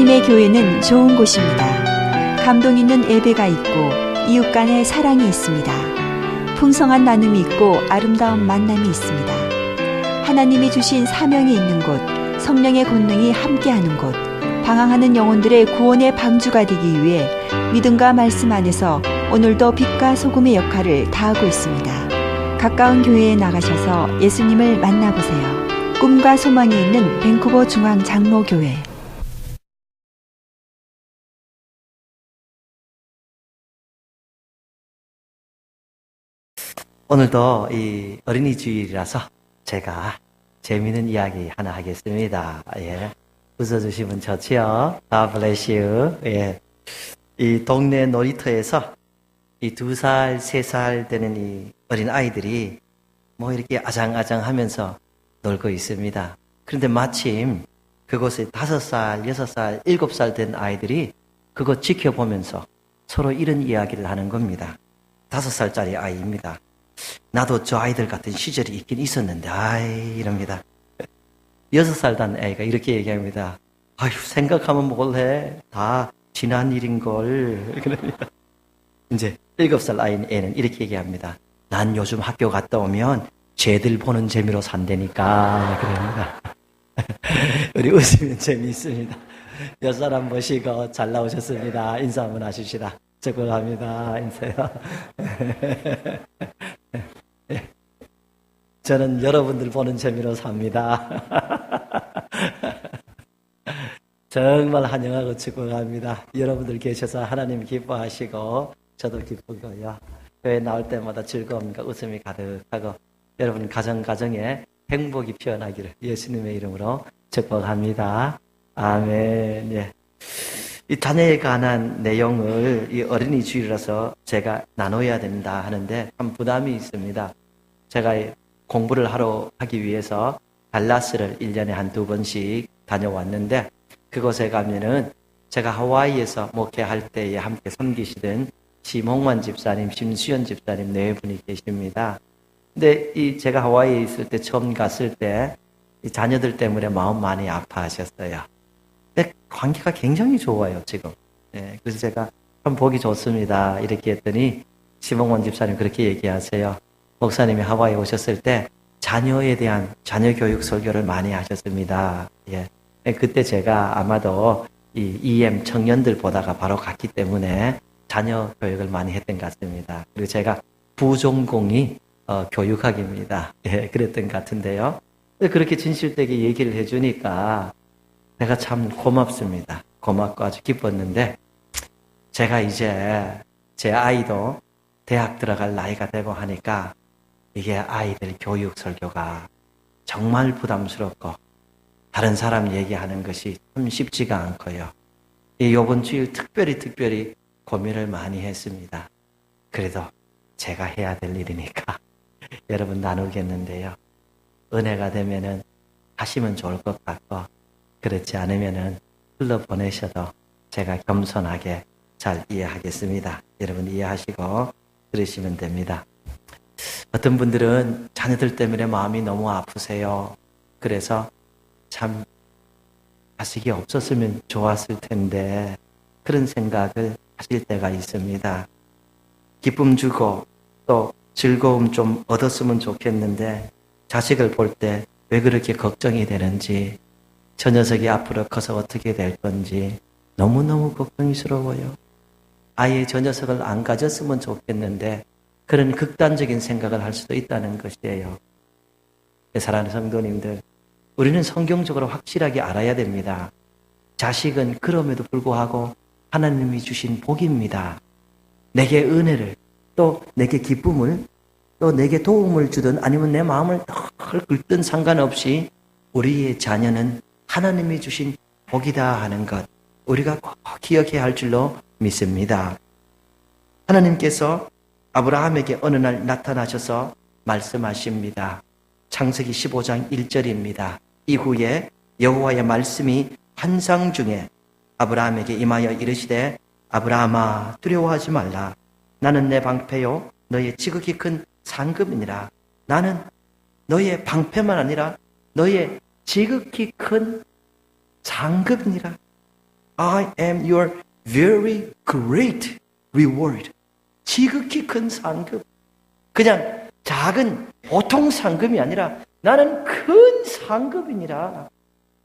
하나님의 교회는 좋은 곳입니다. 감동 있는 예배가 있고 이웃 간의 사랑이 있습니다. 풍성한 나눔이 있고 아름다운 만남이 있습니다. 하나님이 주신 사명이 있는 곳, 성령의 권능이 함께하는 곳, 방황하는 영혼들의 구원의 방주가 되기 위해 믿음과 말씀 안에서 오늘도 빛과 소금의 역할을 다하고 있습니다. 가까운 교회에 나가셔서 예수님을 만나보세요. 꿈과 소망이 있는 밴쿠버 중앙장로교회. 오늘도 이 어린이 주일이라서 제가 재미있는 이야기 하나 하겠습니다. 예. 웃어주시면 좋지요. God bless you. 예. 이 동네 놀이터에서 이 2살, 3살 되는 이 어린 아이들이 뭐 이렇게 아장아장 하면서 놀고 있습니다. 그런데 마침 그곳에 5살, 6살, 7살 된 아이들이 그거 지켜보면서 서로 이런 이야기를 하는 겁니다. 5살짜리 아이입니다. 나도 저 아이들 같은 시절이 있긴 있었는데, 이럽니다. 6살 단 애가 이렇게 얘기합니다. 아휴, 생각하면 뭘해. 다 지난 일인걸. 그럽니다. 이제 7살 애는 이렇게 얘기합니다. 난 요즘 학교 갔다 오면 쟤들 보는 재미로 산다니까. 그럽니다. 우리 웃으면 재미있습니다. 옆 사람 모시고 잘 나오셨습니다. 인사 한번 하십시다. 적극합니다. 인사요. 저는 여러분들 보는 재미로 삽니다. 정말 환영하고 축복합니다. 여러분들 계셔서 하나님 기뻐하시고 저도 기쁘고요. 교회 나올 때마다 즐거움과 웃음이 가득하고 여러분 가정에 행복이 피어나기를 예수님의 이름으로 축복합니다. 아멘. 예. 이 자녀에 관한 내용을 이 어린이 주일이라서 제가 나눠야 된다 하는데 참 부담이 있습니다. 제가 공부를 하기 위해서 달라스를 1년에 한두 번씩 다녀왔는데 그곳에 가면은 제가 하와이에서 목회할 때에 함께 섬기시던 심홍만 집사님, 심수연 집사님 네 분이 계십니다. 근데 제가 하와이에 있을 때 처음 갔을 때 이 자녀들 때문에 마음 많이 아파하셨어요. 근데 관계가 굉장히 좋아요, 지금. 네, 그래서 제가 참 보기 좋습니다. 이렇게 했더니 심홍만 집사님 그렇게 얘기하세요. 목사님이 하와이에 오셨을 때 자녀에 대한 자녀 교육 설교를 많이 하셨습니다. 예. 그때 제가 아마도 이 EM 청년들 보다가 바로 갔기 때문에 자녀 교육을 많이 했던 것 같습니다. 그리고 제가 부전공이 교육학입니다. 예, 그랬던 것 같은데요. 그렇게 진실되게 얘기를 해주니까 내가 참 고맙습니다. 고맙고 아주 기뻤는데 제가 이제 제 아이도 대학 들어갈 나이가 되고 하니까 이게 아이들 교육 설교가 정말 부담스럽고 다른 사람 얘기하는 것이 참 쉽지가 않고요. 이번 주일 특별히 고민을 많이 했습니다. 그래도 제가 해야 될 일이니까 여러분 나누겠는데요. 은혜가 되면은 하시면 좋을 것 같고 그렇지 않으면은 흘러보내셔도 제가 겸손하게 잘 이해하겠습니다. 여러분 이해하시고 들으시면 됩니다. 어떤 분들은 자녀들 때문에 마음이 너무 아프세요. 그래서 참 자식이 없었으면 좋았을 텐데 그런 생각을 하실 때가 있습니다. 기쁨 주고 또 즐거움 좀 얻었으면 좋겠는데 자식을 볼 때 왜 그렇게 걱정이 되는지 저 녀석이 앞으로 커서 어떻게 될 건지 너무너무 걱정스러워요. 아예 저 녀석을 안 가졌으면 좋겠는데 그런 극단적인 생각을 할 수도 있다는 것이에요. 사랑하는 성도님들, 우리는 성경적으로 확실하게 알아야 됩니다. 자식은 그럼에도 불구하고 하나님이 주신 복입니다. 내게 은혜를, 또 내게 기쁨을, 또 내게 도움을 주든 아니면 내 마음을 덜 긁든 상관없이 우리의 자녀는 하나님이 주신 복이다 하는 것, 우리가 꼭 기억해야 할 줄로 믿습니다. 하나님께서 아브라함에게 어느 날 나타나셔서 말씀하십니다. 창세기 15장 1절입니다. 이후에 여호와의 말씀이 환상 중에 아브라함에게 임하여 이르시되 아브라함아 두려워하지 말라. 나는 내 방패요 너의 지극히 큰 상급이니라. 나는 너의 방패만 아니라 너의 지극히 큰 상급이니라. I am your very great reward. 지극히 큰 상급. 그냥 작은 보통 상급이 아니라 나는 큰 상급이니라.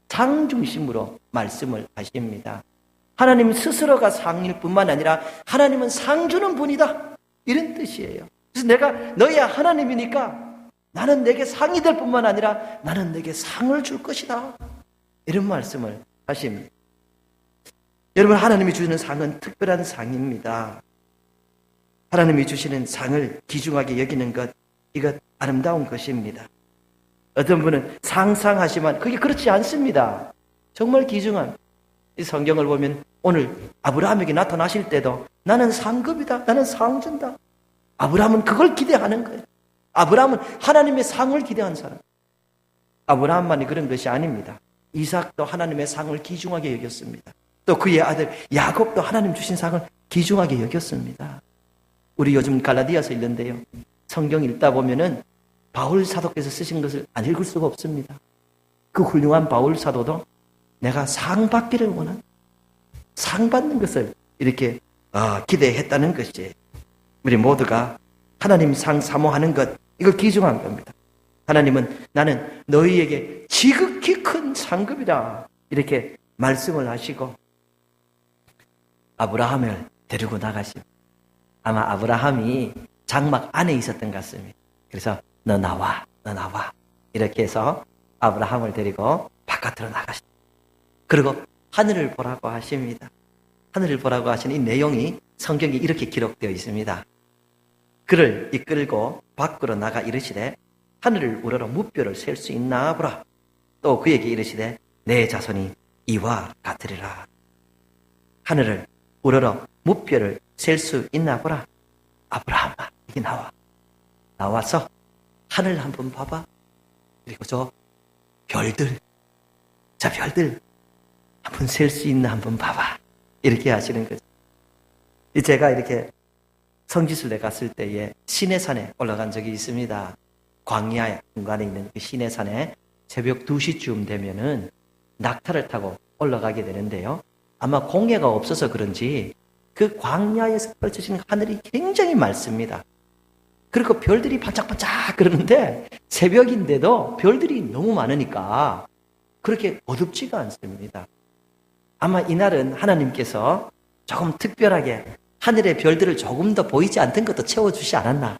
상 중심으로 말씀을 하십니다. 하나님 스스로가 상일 뿐만 아니라 하나님은 상 주는 분이다. 이런 뜻이에요. 그래서 내가 너희야 하나님이니까 나는 내게 상이 될 뿐만 아니라 나는 내게 상을 줄 것이다. 이런 말씀을 하십니다. 여러분, 하나님이 주시는 상은 특별한 상입니다. 하나님이 주시는 상을 귀중하게 여기는 것, 이것 아름다운 것입니다. 어떤 분은 상상하지만 그게 그렇지 않습니다. 정말 귀중한 이 성경을 보면 오늘 아브라함에게 나타나실 때도 나는 상급이다. 나는 상 준다. 아브라함은 그걸 기대하는 거예요. 아브라함은 하나님의 상을 기대한 사람. 아브라함만이 그런 것이 아닙니다. 이삭도 하나님의 상을 귀중하게 여겼습니다. 또 그의 아들 야곱도 하나님 주신 상을 귀중하게 여겼습니다. 우리 요즘 갈라디아서 읽는데요. 성경 읽다 보면은 바울 사도께서 쓰신 것을 안 읽을 수가 없습니다. 그 훌륭한 바울 사도도 내가 상 받기를 원한, 상 받는 것을 이렇게 기대했다는 것이에요. 우리 모두가 하나님 상 사모하는 것, 이거 귀중한 겁니다. 하나님은 나는 너희에게 지극히 큰 상급이다. 이렇게 말씀을 하시고 아브라함을 데리고 나가십니다. 아마 아브라함이 장막 안에 있었던 것 같습니다. 그래서 너 나와. 이렇게 해서 아브라함을 데리고 바깥으로 나가십니다. 그리고 하늘을 보라고 하십니다. 하늘을 보라고 하시는 이 내용이 성경에 이렇게 기록되어 있습니다. 그를 이끌고 밖으로 나가 이르시되 하늘을 우러러 무뼈를 셀 수 있나 보라. 또 그에게 이르시되 내 자손이 이와 같으리라. 하늘을 우러러 무뼈를 셀 수 있나 보라. 아브라함아, 여기 나와서 하늘 한번 봐봐. 그리고 저 별들 한번 셀 수 있나 한번 봐봐. 이렇게 하시는 거죠. 제가 이렇게 성지순례 갔을 때에 시내산에 올라간 적이 있습니다. 광야 중간에 있는 그 시내산에 새벽 2시쯤 되면은 낙타를 타고 올라가게 되는데요. 아마 공해가 없어서 그런지 그 광야에서 펼쳐지는 하늘이 굉장히 맑습니다. 그리고 별들이 반짝반짝 그러는데 새벽인데도 별들이 너무 많으니까 그렇게 어둡지가 않습니다. 아마 이날은 하나님께서 조금 특별하게 하늘의 별들을 조금 더 보이지 않던 것도 채워주지 않았나.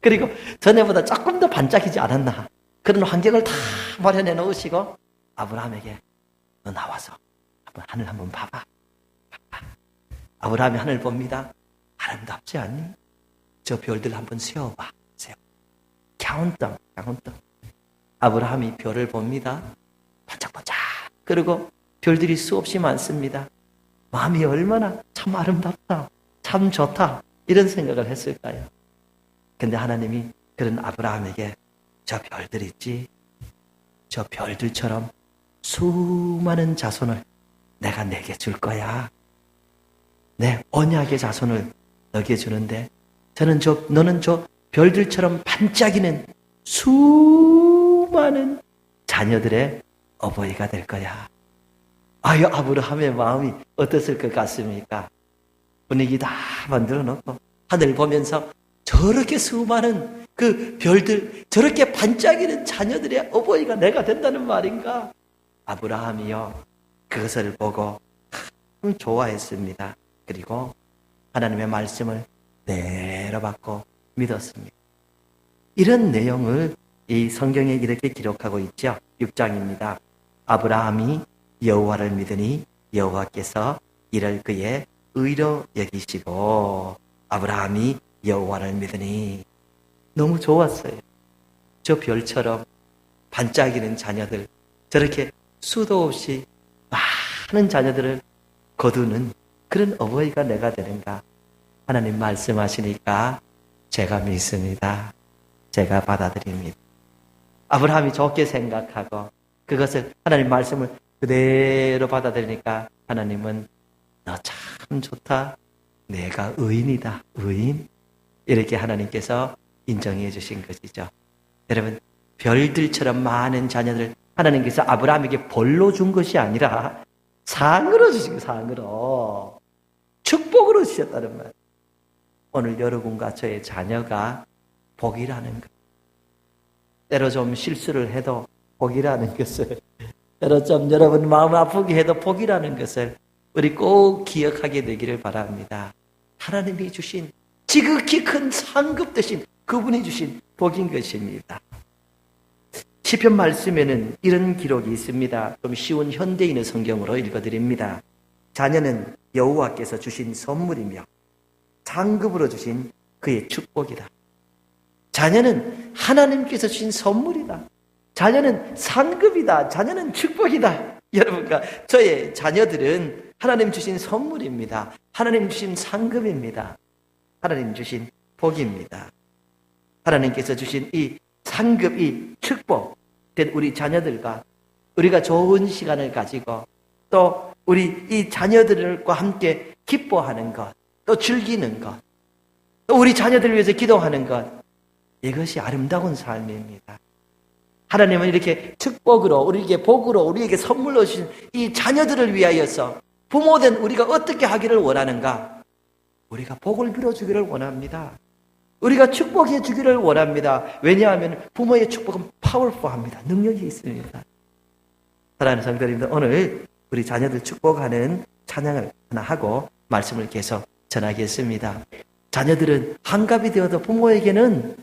그리고 전에보다 조금 더 반짝이지 않았나. 그런 환경을 다 마련해 놓으시고 아브라함에게 너 나와서 하늘 한번 봐봐. 아브라함이 하늘 봅니다. 아름답지 않니? 저 별들 한번 세어봐. 카운트다운. 아브라함이 별을 봅니다. 반짝반짝. 그리고 별들이 수없이 많습니다. 마음이 얼마나 참 아름답다. 참 좋다. 이런 생각을 했을까요? 근데 하나님이 그런 아브라함에게 저 별들 있지? 저 별들처럼 수많은 자손을 내가 내게 줄 거야. 내 언약의 자손을 너에게 주는데 너는 저 별들처럼 반짝이는 수많은 자녀들의 어버이가 될 거야. 아유, 아브라함의 마음이 어땠을 것 같습니까? 분위기 다 만들어 놓고 하늘 보면서 저렇게 수많은 그 별들, 저렇게 반짝이는 자녀들의 어버이가 내가 된다는 말인가? 아브라함이요, 그것을 보고 참 좋아했습니다. 그리고 하나님의 말씀을 내려받고 믿었습니다. 이런 내용을 이 성경에 이렇게 기록하고 있죠. 6장입니다. 아브라함이 여호와를 믿으니 여호와께서 이를 그의 의로 여기시고. 아브라함이 여호와를 믿으니. 너무 좋았어요. 저 별처럼 반짝이는 자녀들, 저렇게 수도 없이 많은 자녀들을 거두는 그런 어버이가 내가 되는가. 하나님 말씀하시니까 제가 믿습니다. 제가 받아들입니다. 아브라함이 좋게 생각하고 그것을 하나님 말씀을 그대로 받아들이니까 하나님은 너 참 좋다. 내가 의인이다. 의인. 이렇게 하나님께서 인정해 주신 것이죠. 여러분, 별들처럼 많은 자녀들 하나님께서 아브라함에게 벌로 준 것이 아니라 상으로 주신 거, 상으로. 축복으로 주셨다는 말. 오늘 여러분과 저의 자녀가 복이라는 것. 때로 좀 실수를 해도 복이라는 것을, 때로 좀 여러분 마음 아프게 해도 복이라는 것을 우리 꼭 기억하게 되기를 바랍니다. 하나님이 주신 지극히 큰 상급 되신 그분이 주신 복인 것입니다. 시편 말씀에는 이런 기록이 있습니다. 좀 쉬운 현대인의 성경으로 읽어드립니다. 자녀는 여호와께서 주신 선물이며 상급으로 주신 그의 축복이다. 자녀는 하나님께서 주신 선물이다. 자녀는 상급이다. 자녀는 축복이다. 여러분과 저의 자녀들은 하나님 주신 선물입니다. 하나님 주신 상급입니다. 하나님 주신 복입니다. 하나님께서 주신 이 상급, 이 축복된 우리 자녀들과 우리가 좋은 시간을 가지고 또 우리 이 자녀들과 함께 기뻐하는 것, 또 즐기는 것, 또 우리 자녀들을 위해서 기도하는 것, 이것이 아름다운 삶입니다. 하나님은 이렇게 축복으로, 우리에게 복으로, 우리에게 선물로 주신 이 자녀들을 위하여서 부모된 우리가 어떻게 하기를 원하는가? 우리가 복을 빌어주기를 원합니다. 우리가 축복해 주기를 원합니다. 왜냐하면 부모의 축복은 파워풀합니다. 능력이 있습니다. 사랑하는 성도님들, 오늘 우리 자녀들 축복하는 찬양을 하나 하고 말씀을 계속 전하겠습니다. 자녀들은 한갑이 되어도 부모에게는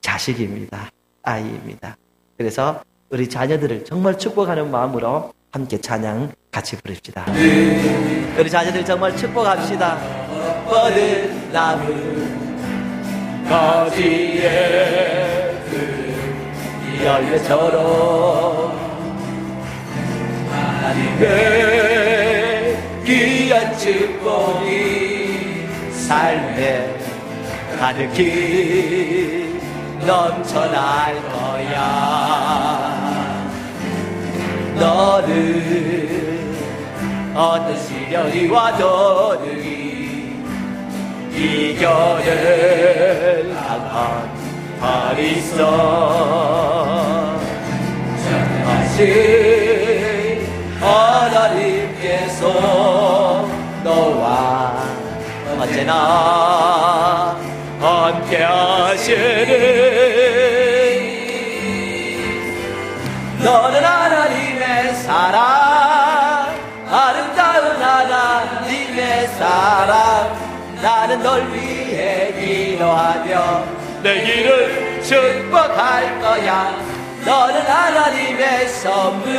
자식입니다. 아이입니다. 그래서 우리 자녀들을 정말 축복하는 마음으로 함께 찬양 같이 부릅시다. 우리 자녀들 정말 축복합시다. 뻗은 나무 거지에 그 열매처럼 하나님의 귀한 축복이 삶에 가득히 넘쳐날 거야. 너는 어떤 시련이 와도 이겨낼 강한 팔이 있어. 전하신 하나님께서 너와 언제나 함께 하시는, 너는 하나님의 사랑, 아름다운 하나님의 사랑. 나는 널 위해 기도하며 내 길을 축복할 거야. 너는 하나님의 선물,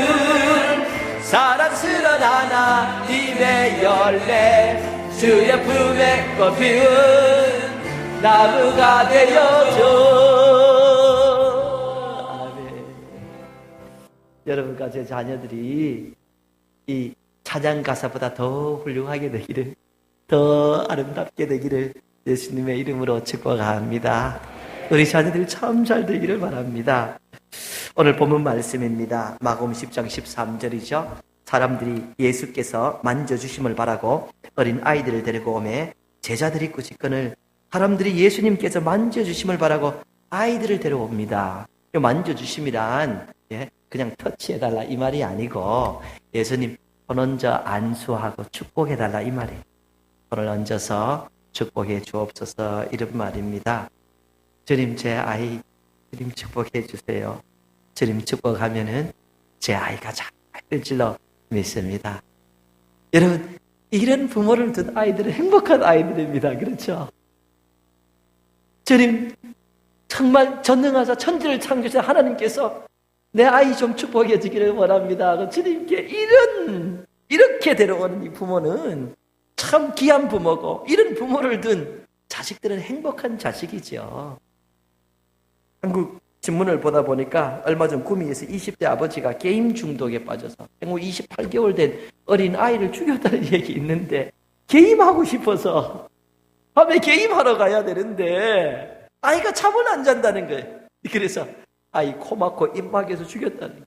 사랑스러운 하나님의 열매, 주의 품에 꽃 피운 나무가 되어줘. 아멘. 여러분과 제 자녀들이 이 찬양 가사보다 더 훌륭하게 되기를, 더 아름답게 되기를 예수님의 이름으로 축복합니다. 우리 자녀들이 참 잘 되기를 바랍니다. 오늘 본문 말씀입니다. 마가복음 10장 13절이죠. 사람들이 예수께서 만져주심을 바라고 어린 아이들을 데리고 오매 제자들이 꾸짖거늘 사람들이 예수님께서 만져주심을 바라고 아이들을 데려옵니다. 만져주심이란 그냥 터치해달라 이 말이 아니고 예수님 손 얹어 안수하고 축복해달라 이 말이에요. 손을 얹어서 축복해 주옵소서 이런 말입니다. 주님 제 아이 주님 축복해 주세요. 주님 축복하면은 제 아이가 잘 될 줄로 믿습니다. 여러분 이런 부모를 둔 아이들은 행복한 아이들입니다. 그렇죠? 주님 정말 전능하사 천지를 창조하신 하나님께서 내 아이 좀 축복해 주기를 원합니다. 주님께 이렇게 데려오는 이 부모는 참 귀한 부모고, 이런 부모를 둔 자식들은 행복한 자식이죠. 한국 신문을 보다 보니까 얼마 전 구미에서 20대 아버지가 게임 중독에 빠져서 생후 28개월 된 어린 아이를 죽였다는 얘기 있는데, 게임하고 싶어서 밤에 게임하러 가야 되는데 아이가 잠을 안 잔다는 거예요. 그래서 아이 코 막고 입 막혀서 죽였다는 거예요.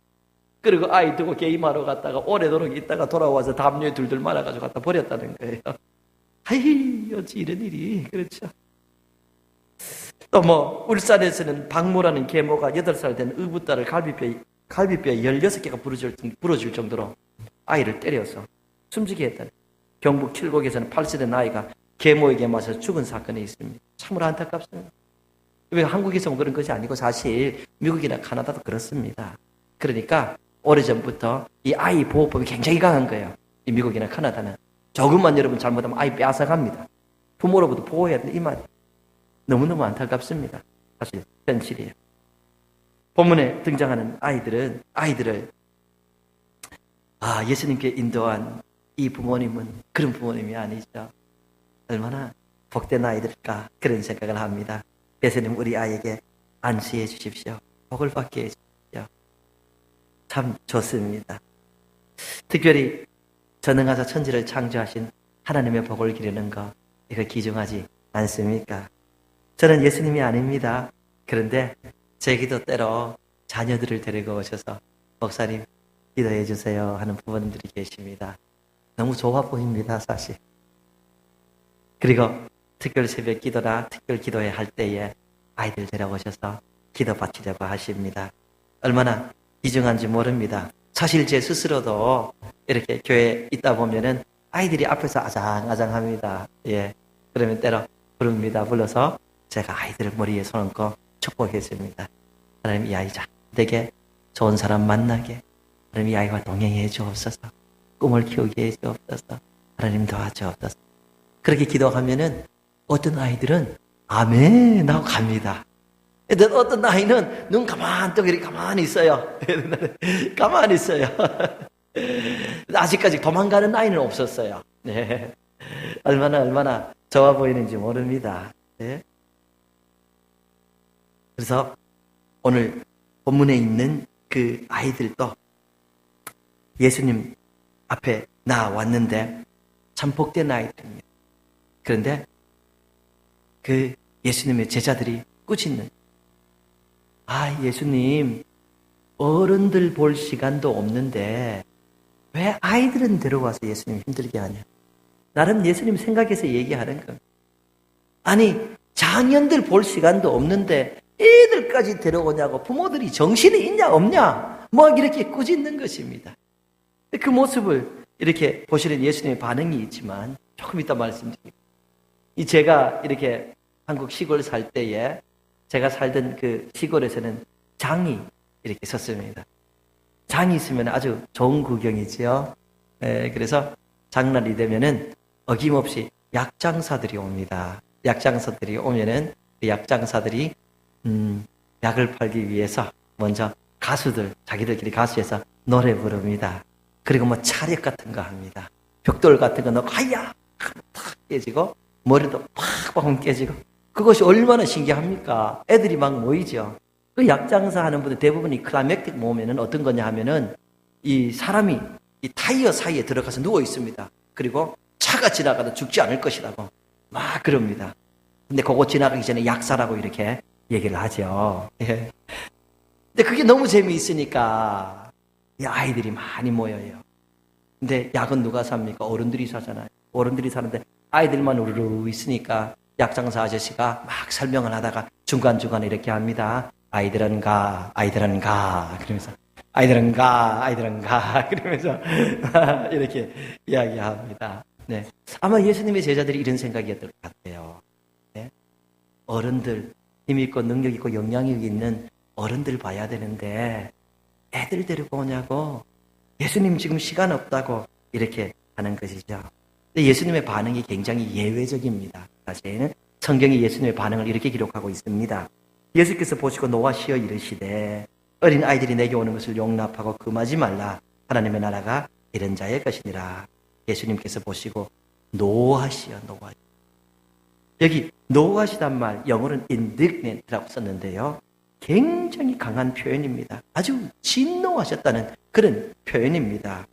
그리고 아이 두고 게임하러 갔다가 오래도록 있다가 돌아와서 담요에 둘둘 말아가지고 갖다 버렸다는 거예요. 아이, 어찌 이런 일이. 그렇죠. 또 울산에서는 박모라는 계모가 8살 된 의붓딸을 갈비뼈 16개가 부러질 정도로 아이를 때려서 숨지게 했다는 경북 칠곡에서는 8세대 나이가 계모에게 맞아서 죽은 사건이 있습니다. 참으로 안타깝습니다. 왜 한국에서만 그런 것이 아니고 사실 미국이나 카나다도 그렇습니다. 그러니까 오래전부터 이 아이 보호법이 굉장히 강한 거예요. 이 미국이나 카나다는 조금만 여러분 잘못하면 아이 빼앗아갑니다. 부모로부터 보호해야 된다 이 말. 너무너무 안타깝습니다. 사실 현실이에요. 본문에 등장하는 아이들을 예수님께 인도한 이 부모님은 그런 부모님이 아니죠. 얼마나 복된 아이들일까 그런 생각을 합니다. 예수님 우리 아이에게 안수해 주십시오. 복을 받게 해주십시오. 참 좋습니다. 특별히 전능하사 천지를 창조하신 하나님의 복을 기르는 것 이거 귀중하지 않습니까? 저는 예수님이 아닙니다. 그런데 제 기도 때로 자녀들을 데리고 오셔서 목사님 기도해 주세요 하는 부모님들이 계십니다. 너무 좋아 보입니다 사실. 그리고 특별 새벽 기도나 특별 기도회 할 때에 아이들 데려오셔서 기도 바치려고 하십니다. 얼마나 귀중한지 모릅니다. 사실 제 스스로도 이렇게 교회에 있다 보면은 아이들이 앞에서 아장아장합니다. 예, 그러면 때로 부릅니다. 불러서 제가 아이들을 머리에 손 얹고 축복해 줍니다. 하나님 이 아이 잘 되게 좋은 사람 만나게 하나님 이 아이와 동행해 주옵소서. 꿈을 키우게 해 주옵소서. 하나님 도와주옵소서. 그렇게 기도하면은 어떤 아이들은 아멘 하고 갑니다. 어떤 아이는 눈 가만히 이렇게 가만히 있어요. 가만히 있어요. 아직까지 도망가는 아이는 없었어요. 네. 얼마나 좋아 보이는지 모릅니다. 네. 그래서 오늘 본문에 있는 그 아이들도 예수님 앞에 나왔는데 참 복된 아이들입니다. 그런데 그 예수님의 제자들이 꾸짖는 예수님 어른들 볼 시간도 없는데 왜 아이들은 데려와서 예수님 힘들게 하냐. 나름 예수님 생각해서 얘기하는 겁니다. 아니 자녀들 볼 시간도 없는데 애들까지 데려오냐고 부모들이 정신이 있냐 없냐 뭐 이렇게 꾸짖는 것입니다. 그 모습을 이렇게 보시는 예수님의 반응이 있지만 조금 이따 말씀드릴게요. 제가 이렇게 한국 시골 살 때에 제가 살던 그 시골에서는 장이 이렇게 섰습니다. 장이 있으면 아주 좋은 구경이지요. 그래서 장날이 되면은 어김없이 약장사들이 옵니다. 약장사들이 오면은 그 약장사들이 약을 팔기 위해서 먼저 가수들 자기들끼리 가수해서 노래 부릅니다. 그리고 뭐 차력 같은 거 합니다. 벽돌 같은 거 넣고 하야 탁 깨지고 머리도 팍 깨지고 그것이 얼마나 신기합니까? 애들이 막 모이죠. 그 약장사 하는 분들 대부분이 클라이맥틱 모으면은 어떤 거냐 하면은 이 사람이 이 타이어 사이에 들어가서 누워 있습니다. 그리고 차가 지나가도 죽지 않을 것이라고 막 그럽니다. 근데 그거 지나가기 전에 약사라고 이렇게 얘기를 하죠. 예. 근데 그게 너무 재미있으니까 이 아이들이 많이 모여요. 근데 약은 누가 삽니까? 어른들이 사잖아요. 어른들이 사는데 아이들만 우르르 있으니까 약장사 아저씨가 막 설명을 하다가 중간중간에 이렇게 합니다. 아이들은 가 그러면서 아이들은 가 그러면서 이렇게 이야기합니다. 네. 아마 예수님의 제자들이 이런 생각이었을 것 같아요. 네. 어른들 힘 있고 능력 있고 영향력 있는 어른들 봐야 되는데 애들 데리고 오냐고 예수님 지금 시간 없다고 이렇게 하는 것이죠. 근데 예수님의 반응이 굉장히 예외적입니다. 사실은 성경이 예수님의 반응을 이렇게 기록하고 있습니다. 예수께서 보시고 노하시어 이르시되 어린 아이들이 내게 오는 것을 용납하고 금하지 말라. 하나님의 나라가 이런 자의 것이니라. 예수님께서 보시고 노하시어. 여기 노하시단 말 영어로는 indignant라고 썼는데요. 굉장히 강한 표현입니다. 아주 진노하셨다는 그런 표현입니다.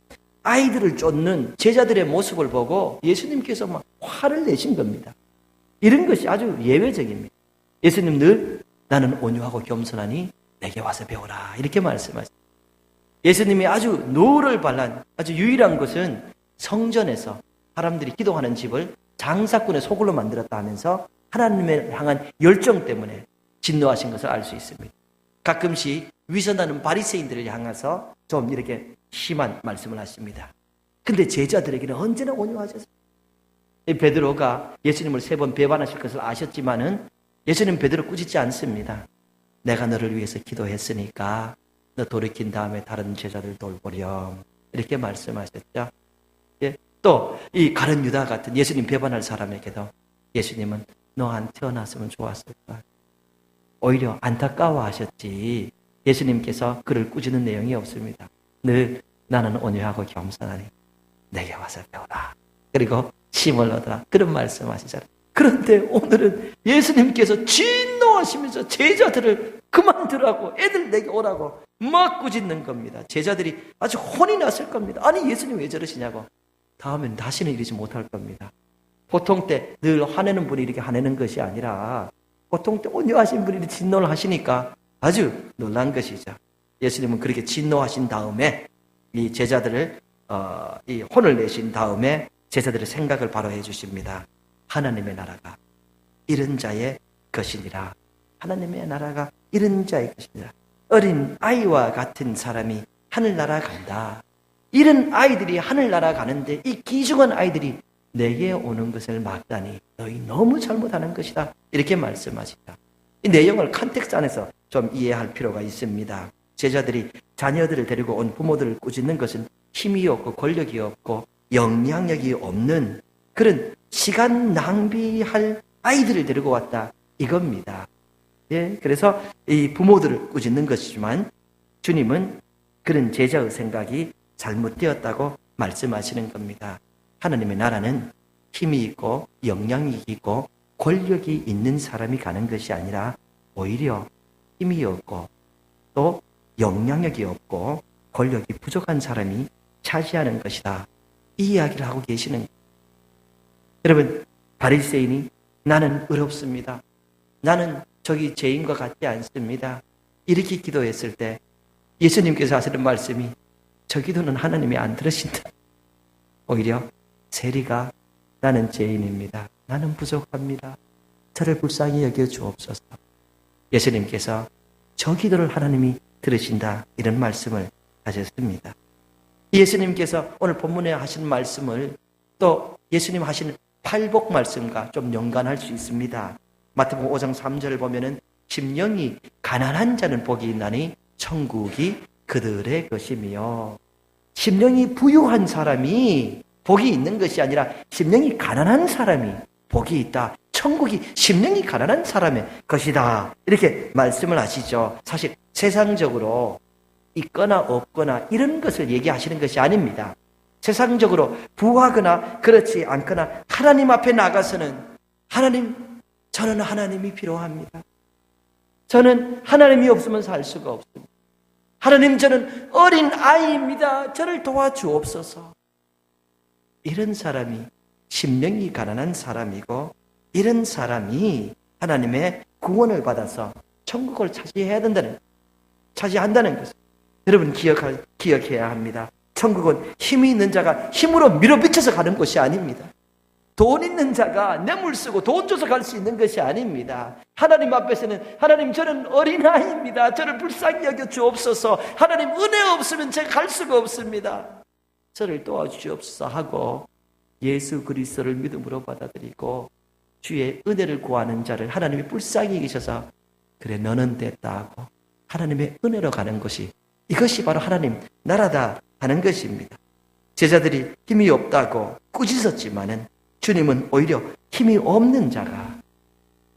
아이들을 쫓는 제자들의 모습을 보고 예수님께서 막 화를 내신 겁니다. 이런 것이 아주 예외적입니다. 예수님 늘 나는 온유하고 겸손하니 내게 와서 배우라 이렇게 말씀하십니다. 예수님이 아주 노를 발란 아주 유일한 것은 성전에서 사람들이 기도하는 집을 장사꾼의 소굴로 만들었다 하면서 하나님을 향한 열정 때문에 진노하신 것을 알 수 있습니다. 가끔씩 위선하는 바리새인들을 향해서 좀 이렇게 심한 말씀을 하십니다. 근데 제자들에게는 언제나 온유하셨어요. 베드로가 예수님을 3번 배반하실 것을 아셨지만은 예수님 베드로 꾸짖지 않습니다. 내가 너를 위해서 기도했으니까 너 돌이킨 다음에 다른 제자들 돌보렴. 이렇게 말씀하셨죠. 예. 또 이 가룟 유다 같은 예수님 배반할 사람에게도 예수님은 너 안 태어났으면 좋았을 거야. 오히려 안타까워하셨지 예수님께서 그를 꾸짖는 내용이 없습니다. 늘 나는 온유하고 겸손하니 내게 와서 배우라. 그리고 힘을 얻어라. 그런 말씀하시잖아요. 그런데 오늘은 예수님께서 진노하시면서 제자들을 그만두라고, 애들 내게 오라고 막 꾸짖는 겁니다. 제자들이 아주 혼이 났을 겁니다. 아니 예수님 왜 저러시냐고. 다음엔 다시는 이러지 못할 겁니다. 보통 때 늘 화내는 분이 이렇게 화내는 것이 아니라 보통 때 온유하신 분이 진노를 하시니까 아주 놀란 것이죠. 예수님은 그렇게 진노하신 다음에 이 제자들을 이 혼을 내신 다음에 제자들의 생각을 바로 해주십니다. 하나님의 나라가 이런 자의 것이니라. 하나님의 나라가 이런 자의 것이니라. 어린 아이와 같은 사람이 하늘나라 간다. 이런 아이들이 하늘나라 가는데 이 귀중한 아이들이 내게 오는 것을 막다니 너희 너무 잘못하는 것이다. 이렇게 말씀하시다. 이 내용을 컨텍스트 안에서 좀 이해할 필요가 있습니다. 제자들이 자녀들을 데리고 온 부모들을 꾸짖는 것은 힘이 없고 권력이 없고 영향력이 없는 그런 시간 낭비할 아이들을 데리고 왔다. 이겁니다. 예, 그래서 이 부모들을 꾸짖는 것이지만 주님은 그런 제자의 생각이 잘못되었다고 말씀하시는 겁니다. 하나님의 나라는 힘이 있고 영향력이 있고 권력이 있는 사람이 가는 것이 아니라 오히려 힘이 없고 또 영향력이 없고 권력이 부족한 사람이 차지하는 것이다. 이 이야기를 하고 계시는 거예요. 여러분, 바리새인이 나는 의롭습니다. 나는 저기 죄인과 같지 않습니다. 이렇게 기도했을 때 예수님께서 하시는 말씀이 저 기도는 하나님이 안 들으신다. 오히려 세리가 나는 죄인입니다. 나는 부족합니다. 저를 불쌍히 여겨 주옵소서. 예수님께서 저 기도를 하나님이 들으신다. 이런 말씀을 하셨습니다. 예수님께서 오늘 본문에 하신 말씀을 또 예수님 하신 팔복 말씀과 좀 연관할 수 있습니다. 마태복음 5장 3절을 보면은 심령이 가난한 자는 복이 있나니 천국이 그들의 것이며 심령이 부유한 사람이 복이 있는 것이 아니라 심령이 가난한 사람이 복이 있다. 천국이 심령이 가난한 사람의 것이다. 이렇게 말씀을 하시죠. 사실 세상적으로 있거나 없거나 이런 것을 얘기하시는 것이 아닙니다. 세상적으로 부하거나 그렇지 않거나 하나님 앞에 나가서는 하나님, 저는 하나님이 필요합니다. 저는 하나님이 없으면 살 수가 없습니다. 하나님, 저는 어린 아이입니다. 저를 도와주옵소서. 이런 사람이 심령이 가난한 사람이고 이런 사람이 하나님의 구원을 받아서 천국을 차지한다는 것을 여러분 기억해야 합니다. 천국은 힘이 있는 자가 힘으로 밀어붙여서 가는 곳이 아닙니다. 돈 있는 자가 뇌물 쓰고 돈 줘서 갈 수 있는 것이 아닙니다. 하나님 앞에서는 하나님, 저는 어린아이입니다. 저를 불쌍히 여겨 주옵소서. 하나님, 은혜 없으면 제가 갈 수가 없습니다. 저를 도와주시옵소서 하고 예수 그리스도를 믿음으로 받아들이고 주의 은혜를 구하는 자를 하나님이 불쌍히 여기셔서 그래 너는 됐다 하고 하나님의 은혜로 가는 것이, 이것이 바로 하나님 나라다 하는 것입니다. 제자들이 힘이 없다고 꾸짖었지만은 주님은 오히려 힘이 없는 자가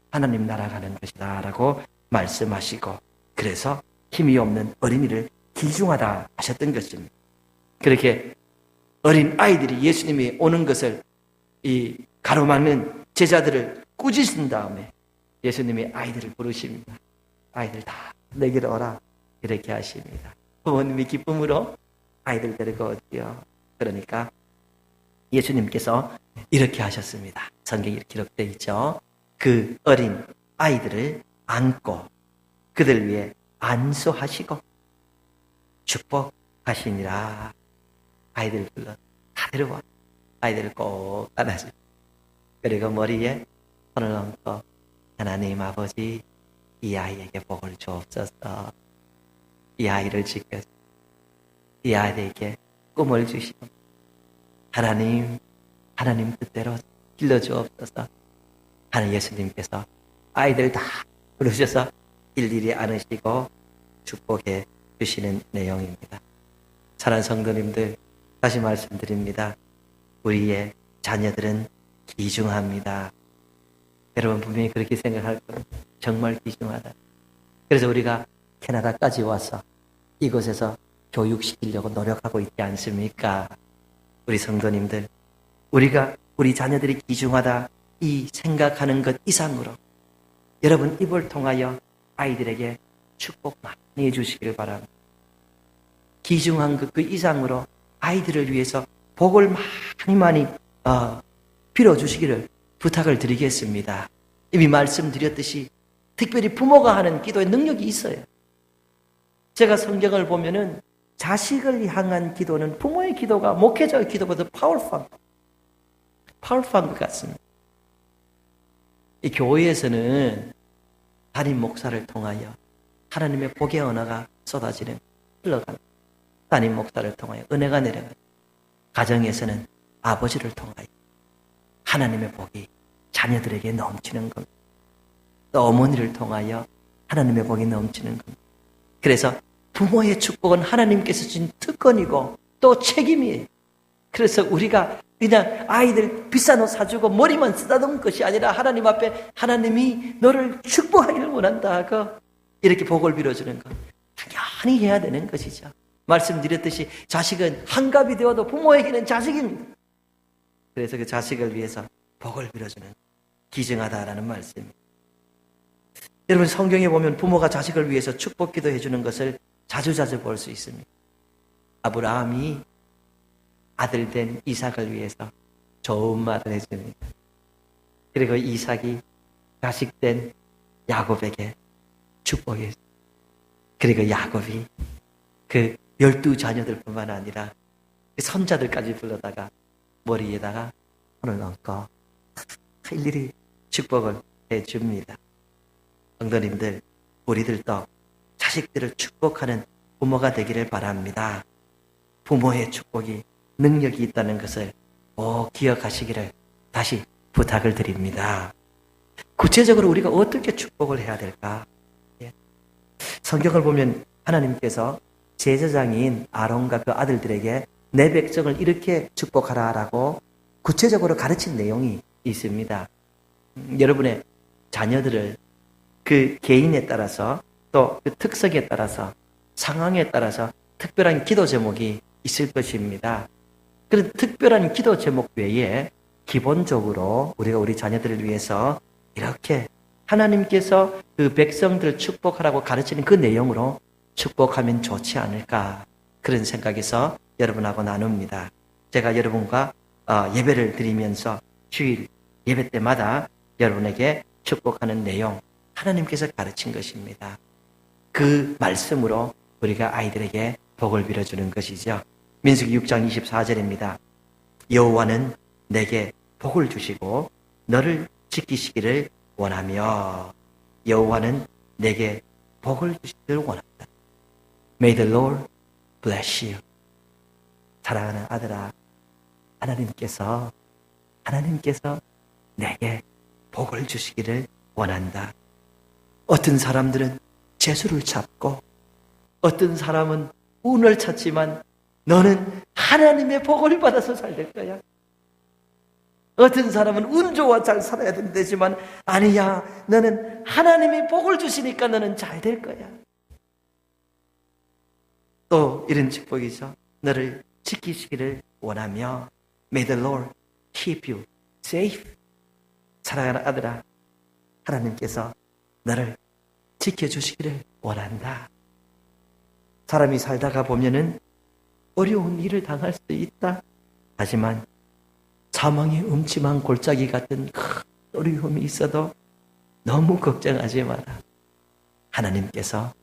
하나님 나라 가는 것이다 라고 말씀하시고, 그래서 힘이 없는 어린이를 귀중하다 하셨던 것입니다. 그렇게 어린 아이들이 예수님이 오는 것을 이 가로막는 제자들을 꾸짖은 다음에 예수님이 아이들을 부르십니다. 아이들 다 내게로 오라. 이렇게 하십니다. 부모님이 기쁨으로 아이들 데리고 오지요. 그러니까 예수님께서 이렇게 하셨습니다. 성경에 이렇게 기록되어 있죠. 그 어린 아이들을 안고 그들 위해 안수하시고 축복하시니라. 아이들 불러 다 데려와. 아이들을 꼭 안아주고 그리고 머리에 손을 얹고 하나님 아버지, 이 아이에게 복을 주옵소서. 이 아이를 지켜주시고 이 아이에게 꿈을 주시고 하나님 뜻대로 길러주옵소서 하는 예수님께서 아이들 다 부르셔서 일일이 안으시고 축복해 주시는 내용입니다. 사랑하는 성도님들, 다시 말씀드립니다. 우리의 자녀들은 귀중합니다. 여러분 분명히 그렇게 생각할 거예요. 정말 귀중하다. 그래서 우리가 캐나다까지 와서 이곳에서 교육시키려고 노력하고 있지 않습니까? 우리 성도님들, 우리가 우리 자녀들이 귀중하다 이 생각하는 것 이상으로 여러분 입을 통하여 아이들에게 축복 많이 해주시기를 바랍니다. 귀중한 것 그 이상으로 아이들을 위해서 복을 많이 빌어주시기를 부탁을 드리겠습니다. 이미 말씀드렸듯이 특별히 부모가 하는 기도에 능력이 있어요. 제가 성경을 보면은 자식을 향한 기도는 부모의 기도가 목회자의 기도보다 파워풀한 것 같습니다. 이 교회에서는 담임 목사를 통하여 하나님의 복의 언어가 흘러가는 담임 목사를 통하여 은혜가 내려가는 가정에서는 아버지를 통하여 하나님의 복이 자녀들에게 넘치는 겁니다. 또 어머니를 통하여 하나님의 복이 넘치는 겁니다. 그래서 부모의 축복은 하나님께서 주신 특권이고 또 책임이에요. 그래서 우리가 그냥 아이들 비싼 옷 사주고 머리만 쓰다듬는 것이 아니라 하나님 앞에 하나님이 너를 축복하기를 원한다 하고 이렇게 복을 빌어주는 것 당연히 해야 되는 것이죠. 말씀드렸듯이 자식은 한갑이 되어도 부모에게는 자식입니다. 그래서 그 자식을 위해서 복을 빌어주는 귀중하다라는 말씀입니다. 여러분 성경에 보면 부모가 자식을 위해서 축복 기도해 주는 것을 자주자주 볼 수 있습니다. 아브라함이 아들 된 이삭을 위해서 좋은 말을 해줍니다. 그리고 이삭이 자식 된 야곱에게 축복해. 그리고 야곱이 그 12자녀들뿐만 아니라 그 손자들까지 불러다가 머리에다가 손을 얹고 일일이 축복을 해줍니다. 성도님들, 우리들도 자식들을 축복하는 부모가 되기를 바랍니다. 부모의 축복이 능력이 있다는 것을 꼭 기억하시기를 다시 부탁을 드립니다. 구체적으로 우리가 어떻게 축복을 해야 될까? 성경을 보면 하나님께서 제사장인 아론과 그 아들들에게 내 백성을 이렇게 축복하라라고 구체적으로 가르친 내용이 있습니다. 여러분의 자녀들을 그 개인에 따라서 또 그 특성에 따라서 상황에 따라서 특별한 기도 제목이 있을 것입니다. 그런 특별한 기도 제목 외에 기본적으로 우리가 우리 자녀들을 위해서 이렇게 하나님께서 그 백성들을 축복하라고 가르치는 그 내용으로 축복하면 좋지 않을까 그런 생각에서 여러분하고 나눕니다. 제가 여러분과 예배를 드리면서 주일 예배 때마다 여러분에게 축복하는 내용 하나님께서 가르친 것입니다. 그 말씀으로 우리가 아이들에게 복을 빌어주는 것이죠. 민수기 6장 24절입니다. 여호와는 내게 복을 주시고 너를 지키시기를 원하며 여호와는 내게 복을 주시기를 원한다. May the Lord bless you. 사랑하는 아들아, 하나님께서 내게 복을 주시기를 원한다. 어떤 사람들은 재수를 찾고 어떤 사람은 운을 찾지만 너는 하나님의 복을 받아서 잘 될 거야. 어떤 사람은 운 좋아 잘 살아야 된다지만 아니야, 너는 하나님이 복을 주시니까 너는 잘 될 거야. 또 이런 축복이죠. 너를 지키시기를 원하며 May the Lord keep you safe. 사랑하는 아들아, 하나님께서 너를 지켜주시기를 원한다. 사람이 살다가 보면은 어려운 일을 당할 수도 있다. 하지만 사망의 음침한 골짜기 같은 큰 어려움이 있어도 너무 걱정하지 마라. 하나님께서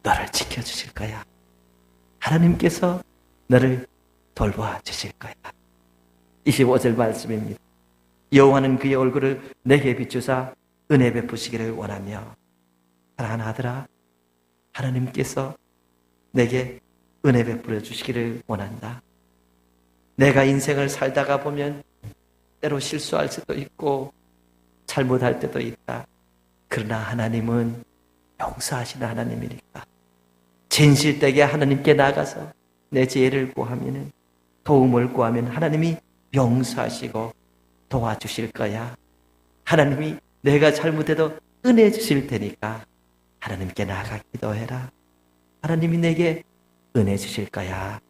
너를 지켜주실 거야. 하나님께서 너를 돌보아 주실 거야. 25절 말씀입니다. 여호와는 그의 얼굴을 내게 비추사 은혜 베푸시기를 원하며 사랑하는 아들아, 하나님께서 내게 은혜 베풀어 주시기를 원한다. 내가 인생을 살다가 보면 때로 실수할 수도 있고 잘못할 때도 있다. 그러나 하나님은 용서하시는 하나님이니까 진실되게 하나님께 나가서 내 죄를 구하면, 도움을 구하면 하나님이 용서하시고 도와주실 거야. 하나님이 내가 잘못해도 은혜 주실 테니까 하나님께 나가 기도해라. 하나님이 내게 은혜 주실 거야.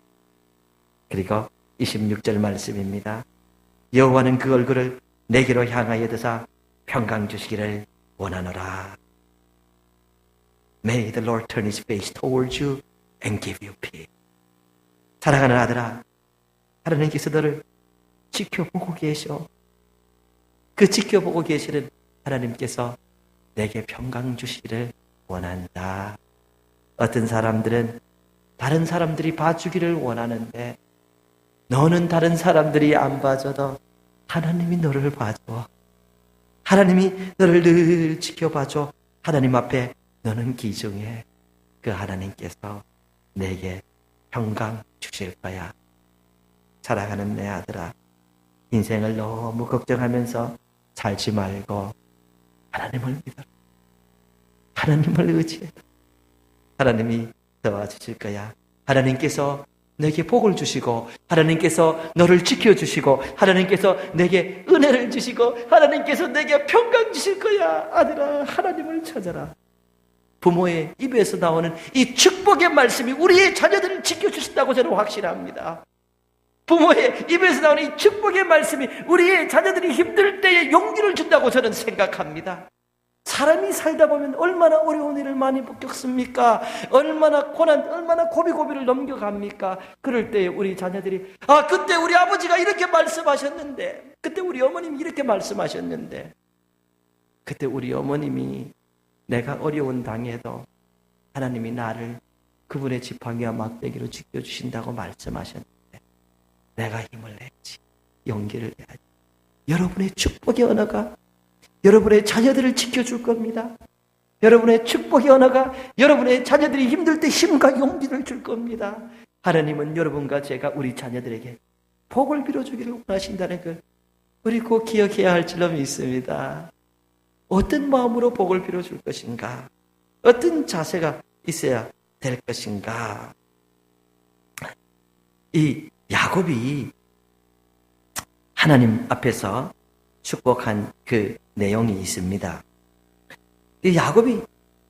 그리고 26절 말씀입니다. 여호와는 그 얼굴을 내게로 향하여 드사 평강 주시기를 원하노라. May the Lord turn his face towards you and give you peace. 사랑하는 아들아, 하나님께서 너를 지켜보고 계셔. 그 지켜보고 계시는 하나님께서 내게 평강 주시기를 원한다. 어떤 사람들은 다른 사람들이 봐주기를 원하는데 너는 다른 사람들이 안 봐줘도 하나님이 너를 봐줘. 하나님이 너를 늘 지켜봐줘. 하나님 앞에 너는 귀중해. 그 하나님께서 내게 평강 주실 거야. 사랑하는 내 아들아, 인생을 너무 걱정하면서 살지 말고 하나님을 믿어라. 하나님을 의지해. 하나님이 도와주실 거야. 하나님께서 내게 복을 주시고, 하나님께서 너를 지켜주시고, 하나님께서 내게 은혜를 주시고, 하나님께서 내게 평강 주실 거야. 아들아, 하나님을 찾아라. 부모의 입에서 나오는 이 축복의 말씀이 우리의 자녀들을 지켜주신다고 저는 확신합니다. 부모의 입에서 나오는 이 축복의 말씀이 우리의 자녀들이 힘들 때에 용기를 준다고 저는 생각합니다. 사람이 살다 보면 얼마나 어려운 일을 많이 겪습니까? 얼마나 얼마나 고비고비를 넘겨갑니까? 그럴 때에 우리 자녀들이 그때 우리 아버지가 이렇게 말씀하셨는데, 그때 우리 어머님이 이렇게 말씀하셨는데, 그때 우리 어머님이 내가 어려운 당에도 하나님이 나를 그분의 지팡이와 막대기로 지켜주신다고 말씀하셨는데 내가 힘을 내지, 용기를 내야지. 여러분의 축복의 언어가 여러분의 자녀들을 지켜줄 겁니다. 여러분의 축복의 언어가 여러분의 자녀들이 힘들 때 힘과 용기를 줄 겁니다. 하나님은 여러분과 제가 우리 자녀들에게 복을 빌어주기를 원하신다는 걸 우리 꼭 기억해야 할 줄로 믿습니다. 어떤 마음으로 복을 빌어줄 것인가? 어떤 자세가 있어야 될 것인가? 이 야곱이 하나님 앞에서 축복한 그 내용이 있습니다. 이 야곱이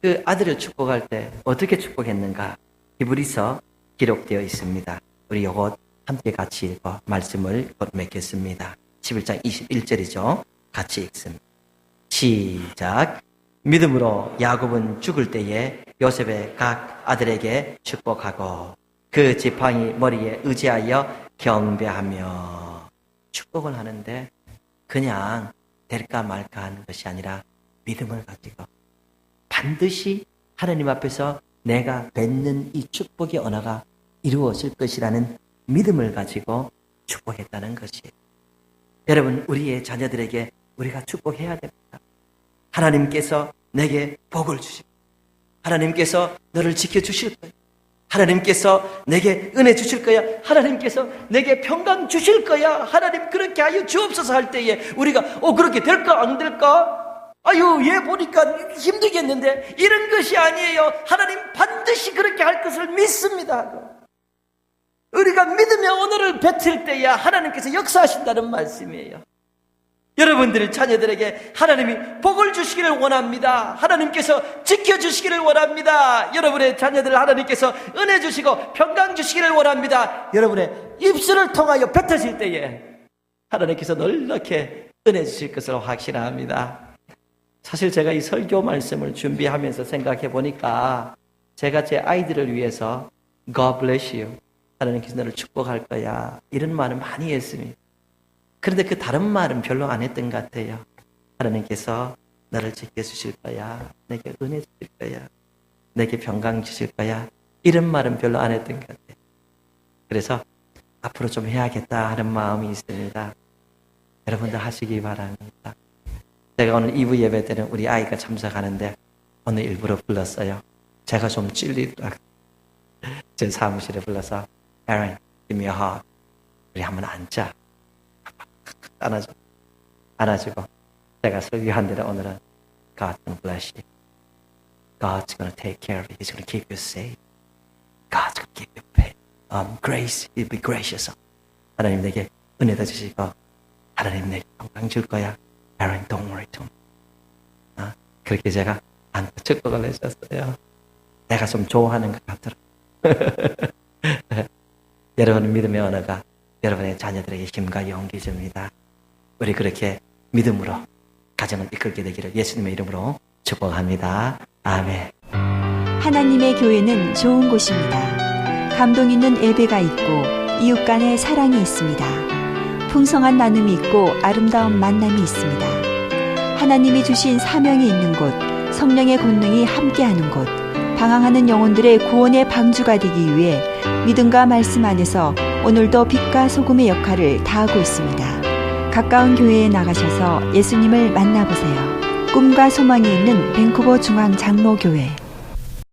그 아들을 축복할 때 어떻게 축복했는가? 히브리서 기록되어 있습니다. 우리 이것 함께 같이 읽고 말씀을 맺겠습니다. 11장 21절이죠. 같이 읽습니다. 시작. 믿음으로 야곱은 죽을 때에 요셉의 각 아들에게 축복하고 그 지팡이 머리에 의지하여 경배하며, 축복을 하는데 그냥 될까 말까 하는 것이 아니라 믿음을 가지고 반드시 하나님 앞에서 내가 뱉는 이 축복의 언어가 이루어질 것이라는 믿음을 가지고 축복했다는 것이에요. 여러분, 우리의 자녀들에게 우리가 축복해야 됩니다. 하나님께서 내게 복을 주시고, 하나님께서 너를 지켜주실 거예요. 하나님께서 내게 은혜 주실 거야. 하나님께서 내게 평강 주실 거야. 하나님 그렇게 하여 주옵소서 할 때에 우리가 그렇게 될까 안 될까? 아유, 얘 보니까 힘들겠는데, 이런 것이 아니에요. 하나님 반드시 그렇게 할 것을 믿습니다. 우리가 믿음의 언어를 뱉을 때야 하나님께서 역사하신다는 말씀이에요. 여러분들의 자녀들에게 하나님이 복을 주시기를 원합니다. 하나님께서 지켜주시기를 원합니다. 여러분의 자녀들을 하나님께서 은혜 주시고 평강 주시기를 원합니다. 여러분의 입술을 통하여 뱉으실 때에 하나님께서 놀랍게 은혜 주실 것을 확신합니다. 사실 제가 이 설교 말씀을 준비하면서 생각해 보니까 제가 제 아이들을 위해서 God bless you, 하나님께서 너를 축복할 거야, 이런 말을 많이 했습니다. 그런데 그 다른 말은 별로 안 했던 것 같아요. 하나님께서 너를 지켜주실 거야, 내게 은혜 주실 거야, 내게 평강 주실 거야, 이런 말은 별로 안 했던 것 같아요. 그래서 앞으로 좀 해야겠다 하는 마음이 있습니다. 여러분들 하시기 바랍니다. 제가 오늘 2부 예배 때는 우리 아이가 참석하는데 오늘 일부러 불렀어요. 제가 좀 찔리더라고요. 제 사무실에 불러서 Aaron, give me a hug. 우리 한번 앉자. 안아주고 제가 설교한 대로 오늘은 God's gonna bless you. God's gonna take care of you. He's gonna keep you safe. God's gonna give you grace. He'll be gracious. 하나님 내게 은혜도 주시고 하나님 내게 건강 줄 거야. Aaron, don't worry too much. 그렇게 제가 안고 축복을 해줬어요. 내가 좀 좋아하는 것 같더라고요. 여러분 믿음의 언어가 여러분의 자녀들에게 힘과 용기 줍니다. 우리 그렇게 믿음으로 가정을 이끌게 되기를 예수님의 이름으로 축복합니다. 아멘. 하나님의 교회는 좋은 곳입니다. 감동 있는 예배가 있고 이웃 간의 사랑이 있습니다. 풍성한 나눔이 있고 아름다운 만남이 있습니다. 하나님이 주신 사명이 있는 곳, 성령의 권능이 함께하는 곳, 방황하는 영혼들의 구원의 방주가 되기 위해 믿음과 말씀 안에서 오늘도 빛과 소금의 역할을 다하고 있습니다. 가까운 교회에 나가셔서 예수님을 만나보세요. 꿈과 소망이 있는 밴쿠버 중앙 장로교회.